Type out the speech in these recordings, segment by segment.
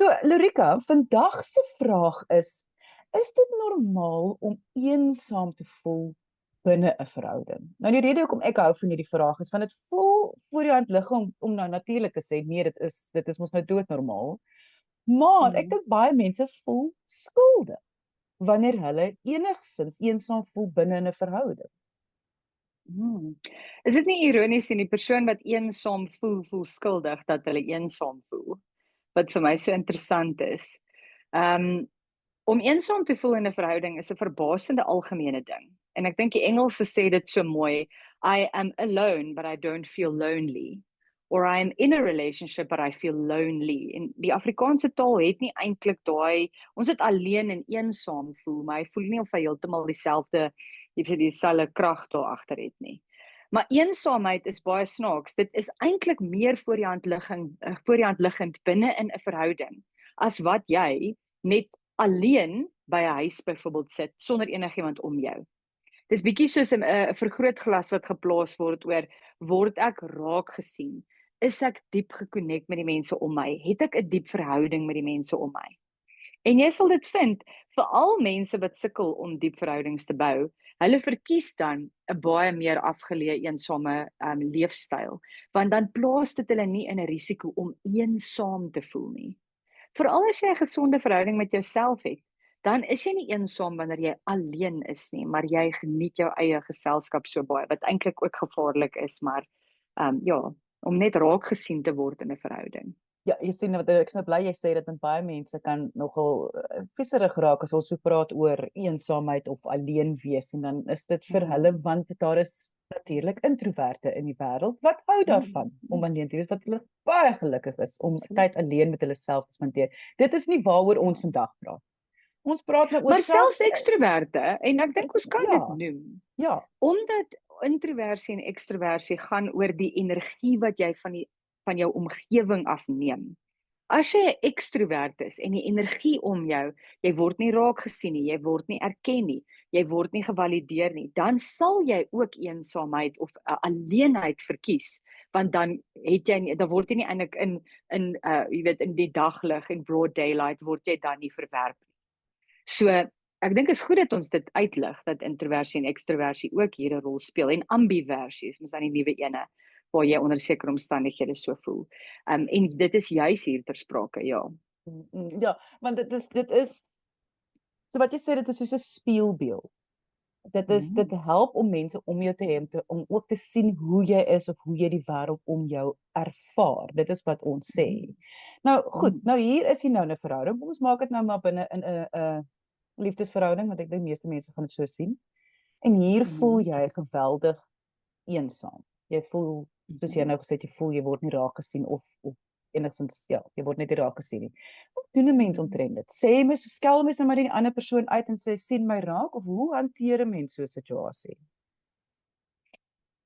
So, Lorika, vandag se vraag is dit normaal om eensaam te voel binne 'n verhouding? Nou die rede hoekom ek hou van hierdie vraag is want dit voel voor die hand lig om nou natuurlik te sê nee, dit is mos nou doodnormaal. Maar ek Hmm. dink baie mense voel skuldig wanneer hulle enigsins eensaam voel binne in 'n verhouding. Hmm. Is dit nie ironies nie, die persoon wat eensaam voel skuldig dat hulle eensaam voel? Wat vir my so interessant is. Um om eensaam te voel in 'n verhouding is 'n verbasende algemene ding. En ek dink die Engelse sê dit so mooi, I am alone but I don't feel lonely. Or I am in a relationship but I feel lonely. En die Afrikaanse taal het nie eintlik daai ons het alleen en eensaam voel, maar hy voel nie of hy heeltemal dieselfde dieselfde krag daar agter het nie. Maar eensaamheid is baie snaaks. Dit is eintlik meer voor die hand liggend binne in 'n verhouding as wat jy net alleen by 'n huis byvoorbeeld sit sonder enigiemand om jou. Dis bietjie soos 'n vergrootglas wat geplaas word ek raak gesien? Is ek diep gekonnekt met die mense om my? Het ek 'n diep verhouding met die mense om my? En jy sal dit vind, veral mense wat sukkel om diep verhoudings te bou, hulle verkies dan 'n baie meer afgeleë eensame leefstyl, want dan plaas dit hulle nie in 'n risiko om eensaam te voel nie. Veral as jy 'n gesonde verhouding met jouself het, dan is jy nie eensaam wanneer jy alleen is nie, maar jy geniet jou eie geselskap so baie, wat eintlik ook gevaarlik is, maar ja, om net raak gesien te word in 'n verhouding. Ja, jy sien wat ek is nou bly jy sê dat baie mense kan nogal vieserig raak as ons so praat oor eensaamheid of alleen wees en dan is dit vir hulle want daar is natuurlik introverte in die wêreld wat hou daarvan om alleen te wees wat hulle baie gelukkig is om tyd alleen met hulle self te spandeer. Dit is nie waaroor ons vandag praat. Ons praat nou oor Maar selfs ekstroverte, en ek dink ons kan dit ja, noem, ja, omdat introversie en ekstroversie gaan oor die energie wat jy van jou omgewing afneem. As jy 'n ekstrovert is en die energie om jou, jy word nie raak gesien nie, jy word nie erken nie, jy word nie gevalideer nie, dan sal jy ook eensaamheid of alleenheid verkies, want dan word jy nie eintlik jy weet in die daglig en broad daylight word jy dan nie verwerp nie. So ek dink is goed dat ons dit uitlig dat introversie en ekstroversie ook hier 'n rol speel en ambiversie is mos dan die nuwe ene waar jy onder sekere omstandighede so voel. En dit is juis hier ter sprake, ja. ja, want dit is so wat jy sê dit is soos 'n spieelbeeld. Dit help om mense om jou te hê om ook te sien hoe jy is of hoe jy die wêreld om jou ervaar. Dit is wat ons sê. Nou goed, nou hier is jy nou 'n verhouding. Kom ons maak dit nou maar binne in 'n liefdesverhouding want ek dink meeste mense gaan dit so sien. En hier voel jy geweldig eensaam. Jy voel soos jy nou gesê het, jy voel jy word nie raak gesien of enigstens ja, jy word net nie raak gesien nie. Hoe doen 'n mens omtrent dit? Sê mens skel mens nou maar die ander persoon uit en sê sien my raak of hoe hanteer 'n mens so 'n situasie?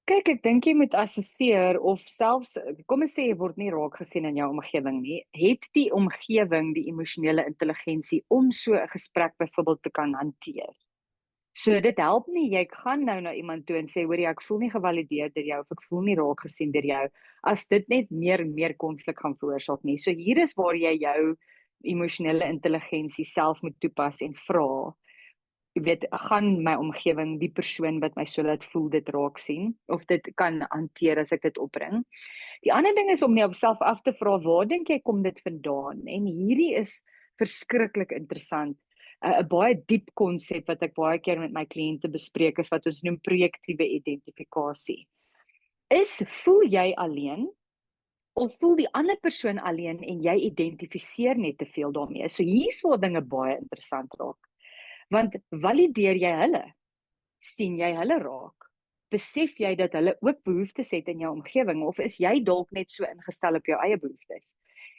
Kyk, ek dink jy moet assesseer of selfs kom ons sê jy word nie raak gesien in jou omgewing nie. Het die omgewing die emosionele intelligensie om so 'n gesprek byvoorbeeld te kan hanteer? So dit help nie jy gaan nou na iemand toe en sê hoor jy ek voel nie gevalideer deur jou of ek voel nie raak gesien deur jou as dit net meer en meer konflik gaan veroorsaak nie. So hier is waar jy jou emosionele intelligensie self moet toepas en vra, jy weet, gaan my omgewing die persoon wat my so laat voel dit raak sien of dit kan hanteer as ek dit opbring. Die ander ding is om jouself af te vra waar dink jy kom dit vandaan? En hierdie is verskriklik interessant. 'n Baie diep konsep wat ek baie keer met my kliënte bespreek is wat ons noem projektiewe identifikasie. Voel jy alleen of voel die ander persoon alleen en jy identifiseer net te veel daarmee? So hier's waar dinge baie interessant raak. Want valideer jy hulle? Sien jy hulle raak? Besef jy dat hulle ook behoeftes het in jou omgewing of is jy dalk net so ingestel op jou eie behoeftes?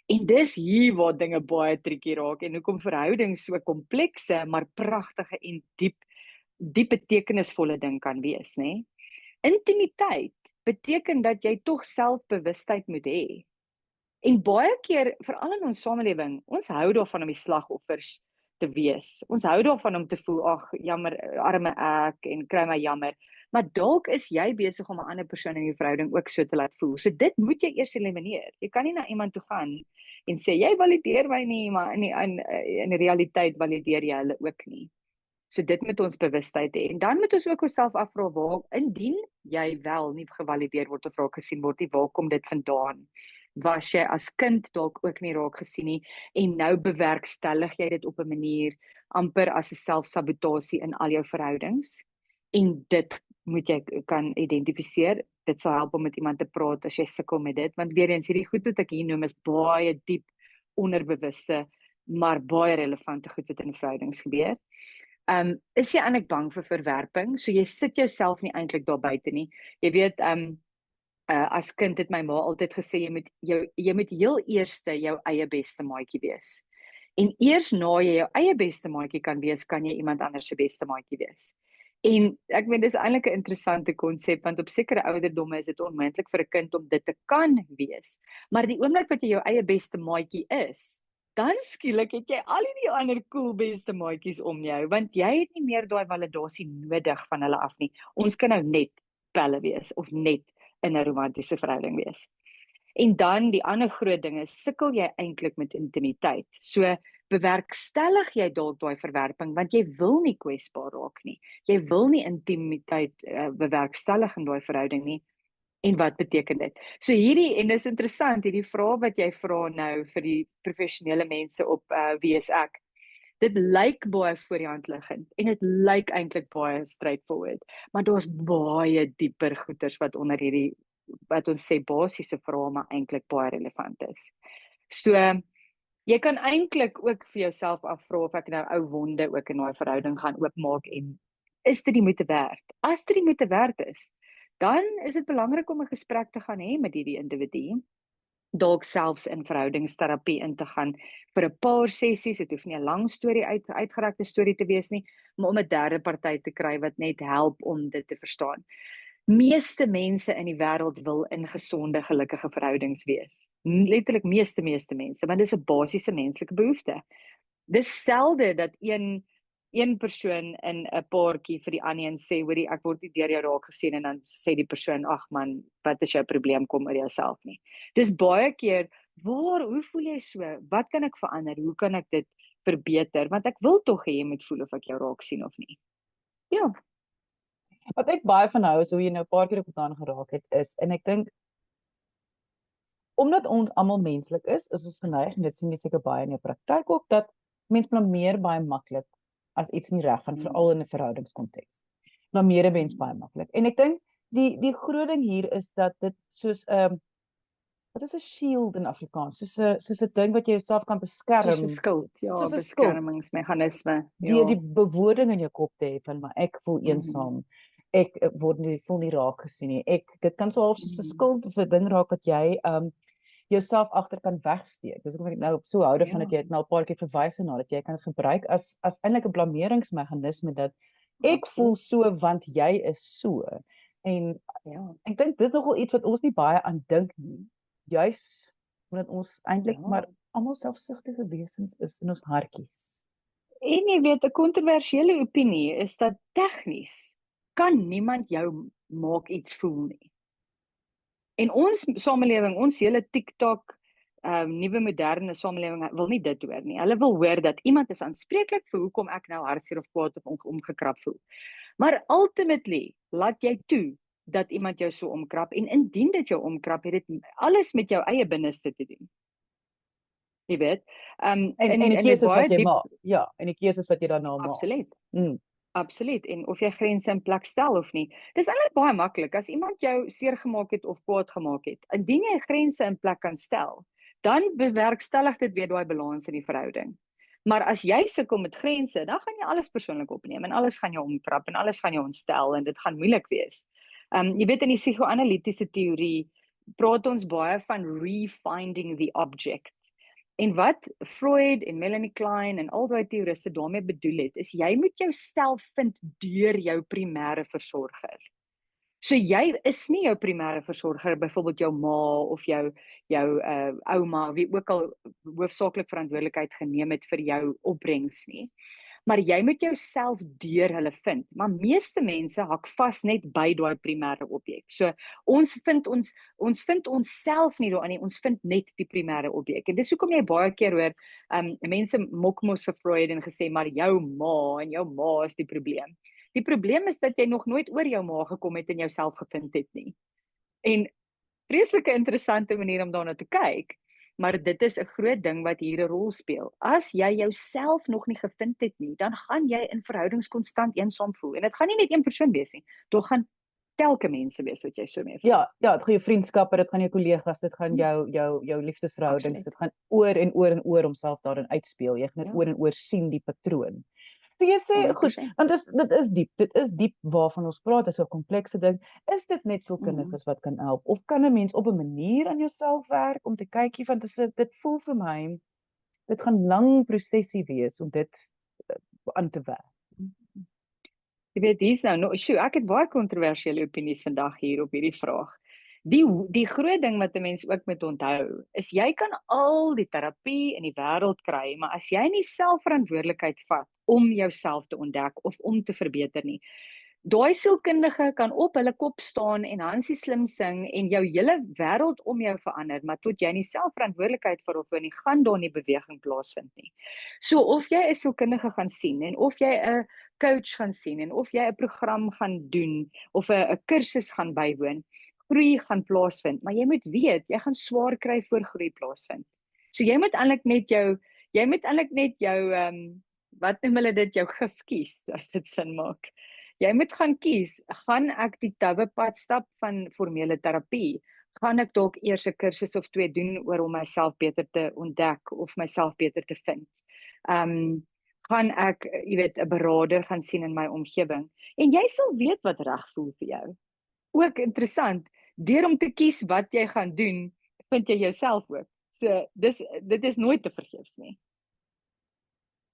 En dis hier waar dinge baie triekie raak en hoekom verhoudings so komplekse maar pragtige en diep betekenisvolle ding kan wees, nê? Intimiteit beteken dat jy tog selfbewustheid moet hê. En baie keer, veral in ons samelewing, ons hou daarvan om die slagoffers te wees. Ons hou daarvan om te voel, ag, jammer, arme ek en kry my jammer. Maar dalk is jy besig om 'n ander persoon in die verhouding ook so te laat voel. So dit moet jy eers elimineer. Jy kan nie na iemand toe gaan en sê jy valideer my nie, maar in realiteit valideer jy hulle ook nie. So dit moet ons bewustheid hê. En dan moet ons ook onsself afvra waar indien jy wel nie gevalideer word of raak gesien word nie, waar kom dit vandaan? Was jy as kind dalk ook nie raak gesien nie en nou bewerkstellig jy dit op 'n manier amper as 'n selfsabotasie in al jou verhoudings? En dit moet jy kan identifiseer. Dit sal help om met iemand te praat as jy sukkel met dit, want weer eens hierdie goed wat ek hier noem is baie diep onderbewuste, maar baie relevante goed wat in verhoudings gebeur. Is jy eintlik bang vir verwerping? So jy sit jouself nie eintlik daar buite nie. Jy weet, as kind het my ma altyd gesê jy moet heel eerste jou eie beste maatjie wees. En eers na jy jou eie beste maatjie kan wees, kan jy iemand anders se beste maatjie wees. En ek meen dis eintlik 'n interessante konsep, want op sekere ouderdomme is dit onmoontlik vir 'n kind om dit te kan wees. Maar die oomblik wat jy jou eie beste maatjie is, dan skielik het jy al die ander cool beste maatjies om jou, want jy het nie meer daai validasie nodig van hulle af nie. Ons kan nou net pelle wees of net in 'n romantiese verhouding wees. En dan die ander groot ding is, sukkel jy eintlik met intimiteit. So bewerkstellig jy dalk daai verwerping, want jy wil nie kwesbaar raak nie. Jy wil nie intimiteit bewerkstellig in daai verhouding nie. En wat beteken dit? So en dis interessant, hierdie vraag wat jy vra nou vir die professionele mense op wie is ek? Dit lyk baie voor die hand liggend en dit lyk eintlik baie straightforward, maar daar's baie dieper goeters wat onder hierdie wat ons sê basiese vrae maar eintlik baie relevant is. So jy kan eintlik ook vir jouself afvra of ek nou ou wonde ook in daai verhouding gaan oopmaak en is dit die moeite werd? As dit die moeite werd is, dan is dit belangrik om 'n gesprek te gaan hê met hierdie individu. Dalk selfs in verhoudingsterapie in te gaan vir 'n paar sessies. Dit hoef nie 'n lang storie uitgerekte storie te wees nie, maar om 'n derde party te kry wat net help om dit te verstaan. Meeste mense in die wêreld wil in gesonde, gelukkige verhoudings wees. Letterlik meeste mense, want dit is 'n basiese menslike behoefte. Dis selde dat een persoon in 'n paartjie vir die ander een sê, hoorie, ek word nie deur jou raak gesien, en dan sê die persoon, ag man, wat is jou probleem, kom oor jouself nie. Dis baie keer, hoe voel jy so? Wat kan ek verander? Hoe kan ek dit verbeter? Want ek wil tog hê jy moet voel of ek jou raak sien of nie. Ja. Wat ek baie van hou is hoe jy nou 'n paar keer op dit aangeraak het is, en ek dink omdat ons almal menslik is ons geneig, en dit sien jy seker baie in jou praktyk ook, dat mens blameer baie maklik as iets nie reg gaan, veral in 'n verhoudingskonteks. Blameer 'n mens baie maklik. En ek dink die groot ding hier is dat dit soos wat is 'n shield in Afrikaans? Soos 'n ding wat jy jouself kan beskerm. Soos 'n skild, ja, soos 'n skild. beskermingsmeganisme. Deur die bewoording in jou kop te hê van, maar ek voel Mhm. eensaam. Ek voel nie raak gesien nie. Dit kan so half soos 'n skild of 'n ding raak wat jy jouself agter kan wegsteek. Dis hoekom ek nou so hou daarvan dat jy dit nou 'n paar keer verwys na, dat jy kan gebruik as eintlik 'n blameringsmeganisme, dat ek Absoluut. voel so want jy is so. En Ja. ek dink dis nogal iets wat ons nie baie aan dink nie. Juis omdat ons eintlik Ja. maar almal selfsugtige wesens is in ons hartjies. En jy weet, 'n kontroversiële opinie is dat tegnies kan niemand jou maak iets voel nie. En ons samelewing, ons hele TikTok, nuwe moderne samelewing wil nie dit hoor nie. Hulle wil hoor dat iemand is aanspreeklik vir hoekom ek nou hartseer of kwaad of omgekrap voel. Maar ultimately, laat jy toe dat iemand jou so omkrap, en indien dit jou omkrap, het dit alles met jou eie binneste te doen. Jy weet, En die keuses wat jy maak. Ja, en die keuses wat jy daarna maak. Absoluut. Mm. Absoluut, en of jy grense in plek stel of nie. Dis eintlik baie maklik. As iemand jou seer gemaak het of kwaad gemaak het, indien jy grense in plek kan stel, dan bewerkstellig dit weer daai balans in die verhouding. Maar as jy sukkel met grense, dan gaan jy alles persoonlik opneem en alles gaan jou omkrap en alles gaan jou ontstel en dit gaan moeilik wees. Jy weet, in die psigoanalitiese teorie praat ons baie van refinding the object. En wat Freud en Melanie Klein en al daai teoriste daarmee bedoel het, is jy moet jouself vind deur jou primêre versorger. So jy is nie jou primêre versorger, byvoorbeeld jou ma of jou ouma, wie ook al hoofsaaklik verantwoordelikheid geneem het vir jou opbrengs nie. Maar jy moet jouself deur hulle vind. Maar meeste mense hak vas net by daai primêre objek. So ons vind onsself nie daarin nie, ons vind net die primêre objek. En dis hoekom jy baie keer hoor, mense mok mos vir Freud en gesê maar jou ma is die probleem. Die probleem is dat jy nog nooit oor jou ma gekom het en jouself gevind het nie. En vreeslike interessante manier om daarna te kyk. Maar dit is 'n groot ding wat hier 'n rol speel. As jy jouself nog nie gevind het nie, dan gaan jy in verhoudings konstant eensaam voel. En dit gaan nie net een persoon wees nie. Dit gaan telke mense wees wat jy so mee voel. Ja, dit gaan jou vriendskappe, dit gaan jou kollegas, dit gaan jou liefdesverhoudings, dit gaan oor en oor en oor homself daarin uitspeel. Jy gaan dit oor en oor sien die patroon. So jy sê, goed, 100%. want dit is diep waarvan ons praat, is 'n komplekse ding. Is dit net sielkundiges wat kan help? Of kan 'n mens op 'n manier aan jouself werk om te kyk, want dit voel vir my, dit gaan lang prosesie wees om dit aan te werk. Jy weet, hier's nou, ek het baie kontroversiële opinies vandag hier op hierdie vraag. Die groot ding wat 'n mens ook moet onthou, is jy kan al die terapie in die wêreld kry, maar as jy nie selfverantwoordelikheid vat om jouself te ontdek of om te verbeter nie, daai sielkundige kan op hulle kop staan en Hansie slim sing en jou hele wêreld om jou verander, maar tot jy nie selfverantwoordelikheid vir nie, gaan daar nie beweging plaasvind nie. So of jy 'n sielkundige gaan sien en of jy 'n coach gaan sien en of jy 'n program gaan doen of 'n kursus gaan bywoon, groei gaan plaasvind, maar jy moet weet, jy gaan swaar kry voor groei plaasvind. So jy moet eintlik net jou wat noem hulle dit, jou gif kies, as dit sin maak. Jy moet gaan kies, gaan ek die taube pad stap van formele terapie? Gaan ek dalk eers 'n kursus of 2 doen oor om myself beter te ontdek of myself beter te vind? Gaan ek, 'n beraader gaan sien in my omgewing? En jy sal weet wat reg voel vir jou. Ook interessant, deur om te kies wat jy gaan doen, vind jy jouself ook. So dit is nooit te vergeefs nie.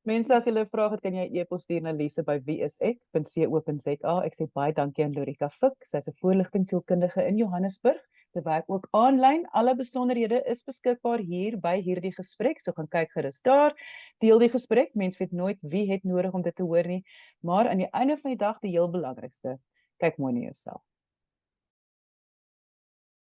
Mense, as julle 'n vraag het, kan jy e-pos stuur na lise@wieisek.co.za. Ek sê baie dankie aan Lorika Fik. Sy's 'n voorligtingsielkundige in Johannesburg. Sy werk ook aanlyn. Alle besonderhede is beskikbaar hier by hierdie gesprek. So gaan kyk gerus daar. Deel die gesprek. Mense weet nooit wie het nodig om dit te hoor nie, maar aan die einde van die dag die heel belangrikste, kyk mooi na jouself.